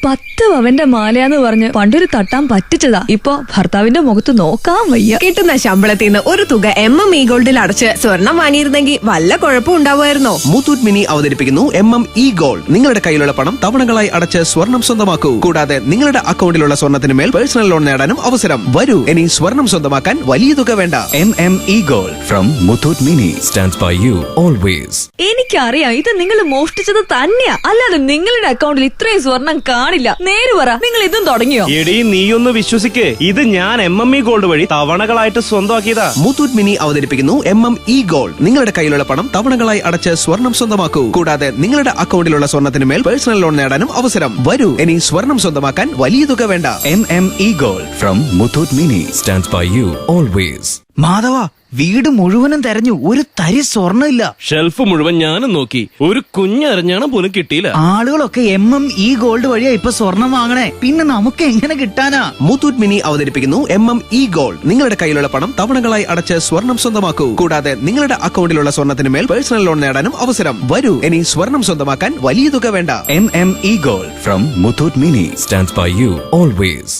10 പവന്റെ മാലയാന്ന് പറഞ്ഞ് പണ്ടൊരു തട്ടാൻ പറ്റിച്ചതാ. ഇപ്പൊ ഭർത്താവിന്റെ മുഖത്ത് നോക്കാൻ വയ്യ. കിട്ടുന്ന ശമ്പളത്തിൽ നിന്ന് ഒരു തുക MM ഇ ഗോൾഡിൽ അടച്ച് സ്വർണം വാങ്ങിയിരുന്നെങ്കിൽ വല്ല കുഴപ്പം ഉണ്ടാവുമായിരുന്നോ? മുത്തൂറ്റ് മിനി അവതരിപ്പിക്കുന്നു MM ഇ ഗോൾഡ്. നിങ്ങളുടെ കയ്യിലുള്ള പണം തവണകളായി അടച്ച് സ്വർണം സ്വന്തമാക്കൂ. കൂടാതെ നിങ്ങളുടെ അക്കൗണ്ടിലുള്ള സ്വർണത്തിന് മേൽ പേഴ്സണൽ ലോൺ നേടാനും അവസരം. വരൂ, ഇനി സ്വർണം സ്വന്തമാക്കാൻ വലിയ തുക വേണ്ട. MM e gold from Muthoot Mini stands by you always. എനിക്കറിയാം ഇത് നിങ്ങൾ മോഷ്ടിച്ചത് തന്നെയാ, അല്ലാതെ നിങ്ങളുടെ അക്കൗണ്ടിൽ ഇത്രയും സ്വർണം കാണില്ല. നേര് പറ, നിങ്ങൾ ഇതും തുടങ്ങിയോ? എടീ, നീയൊന്ന് വിശ്വസിക്കേ, ഇത് ഞാൻ MM ഇ ഗോൾഡ് വഴി തവണകളായിട്ട് സ്വന്തമാക്കിയതാ. മുത്തൂറ്റ് മിനി അവതരിപ്പിക്കുന്നു MM ഇ ഗോൾഡ്. നിങ്ങളുടെ കയ്യിലുള്ള പണം തവണകളായി അടച്ച് സ്വർണം സ്വന്തമാക്കൂ. കൂടാതെ നിങ്ങളുടെ അക്കൗണ്ടിലുള്ള സ്വർണത്തിന് മേൽ പേഴ്സണൽ ലോൺ നേടാനും അവസരം. വരൂ, ഇനി സ്വർണം സ്വന്തമാക്കാൻ വലിയ തുക വേണ്ട. MM e gold from Muthoot Mini stands by you always. Madhava, വീട് മുഴുവനും തെരഞ്ഞു, ഒരു തരി സ്വർണ്ണമില്ല. ഷെൽഫ് മുഴുവൻ ഞാനും നോക്കി, ഒരു കുഞ്ഞറിഞ്ഞാണ് പോലും കിട്ടിയില്ല. ആളുകളൊക്കെ MM ഇ ഗോൾഡ് വഴിയാ ഇപ്പൊ സ്വർണം വാങ്ങണേ, പിന്നെ നമുക്ക് എങ്ങനെ കിട്ടാനാ? മുത്തൂറ്റ് മിനി അവതരിപ്പിക്കുന്നു MM ഇ ഗോൾഡ്. നിങ്ങളുടെ കയ്യിലുള്ള പണം തവണകളായി അടച്ച് സ്വർണം സ്വന്തമാക്കൂ. കൂടാതെ നിങ്ങളുടെ അക്കൗണ്ടിലുള്ള സ്വർണത്തിന് മേൽ പേഴ്സണൽ ലോൺ നേടാനും അവസരം. വരൂ, ഇനി സ്വർണം സ്വന്തമാക്കാൻ വലിയ തുക വേണ്ട. MM e gold from Muthoot Mini stands by you always.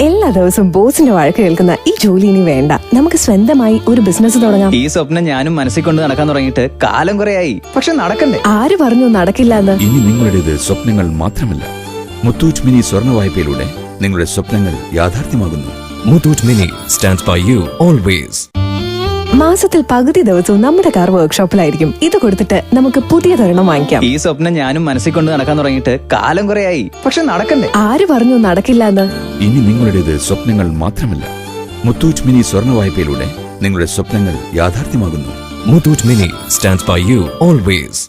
എല്ലാ ദിവസവും ബോസിന്റെ വഴക്ക് കേൾക്കുന്ന ഈ ജോലി ഇനി വേണ്ട. നമുക്ക് സ്വന്തമായി ഒരു ബിസിനസ് തുടങ്ങാം. ഈ സ്വപ്നം ഞാനും മനസ്സിൽ കൊണ്ട് നടക്കാൻ തുടങ്ങിയിട്ട് കാലം കുറയായി, പക്ഷെ നടക്കണ്ടേ? ആര് പറഞ്ഞു നടക്കില്ല എന്ന്? ഇനി നിങ്ങളുടേത് സ്വപ്നങ്ങൾ മാത്രമല്ല, മുത്തൂറ്റ് മിനി സ്വർണ്ണ വായ്പയിലൂടെ നിങ്ങളുടെ സ്വപ്നങ്ങൾ യാഥാർത്ഥ്യമാകുന്നു. Muthoot Mini stands by you always. മാസത്തിൽ പകുതി ദിവസവും നമ്മുടെ കാർ വർക്ക്ഷോപ്പിലായിരിക്കും. ഇത് കൊടുത്തിട്ട് നമുക്ക് പുതിയതൊരെണ്ണം വാങ്ങിക്കാം. ഈ സ്വപ്നം ഞാനും മനസ്സിൽ കൊണ്ട് നടക്കാൻ തുടങ്ങിയിട്ട് കാലം കുറയായി, പക്ഷെ നടക്കണ്ടേ? ആര് പറഞ്ഞു നടക്കില്ല എന്ന്? ഇനി നിങ്ങളുടേത് സ്വപ്നങ്ങൾ മാത്രമല്ല, മുത്തൂറ്റ് മിനി സ്വർണ്ണ വായ്പയിലൂടെ നിങ്ങളുടെ സ്വപ്നങ്ങൾ യാഥാർത്ഥ്യമാകുന്നു. Muthoot Mini stands by you always.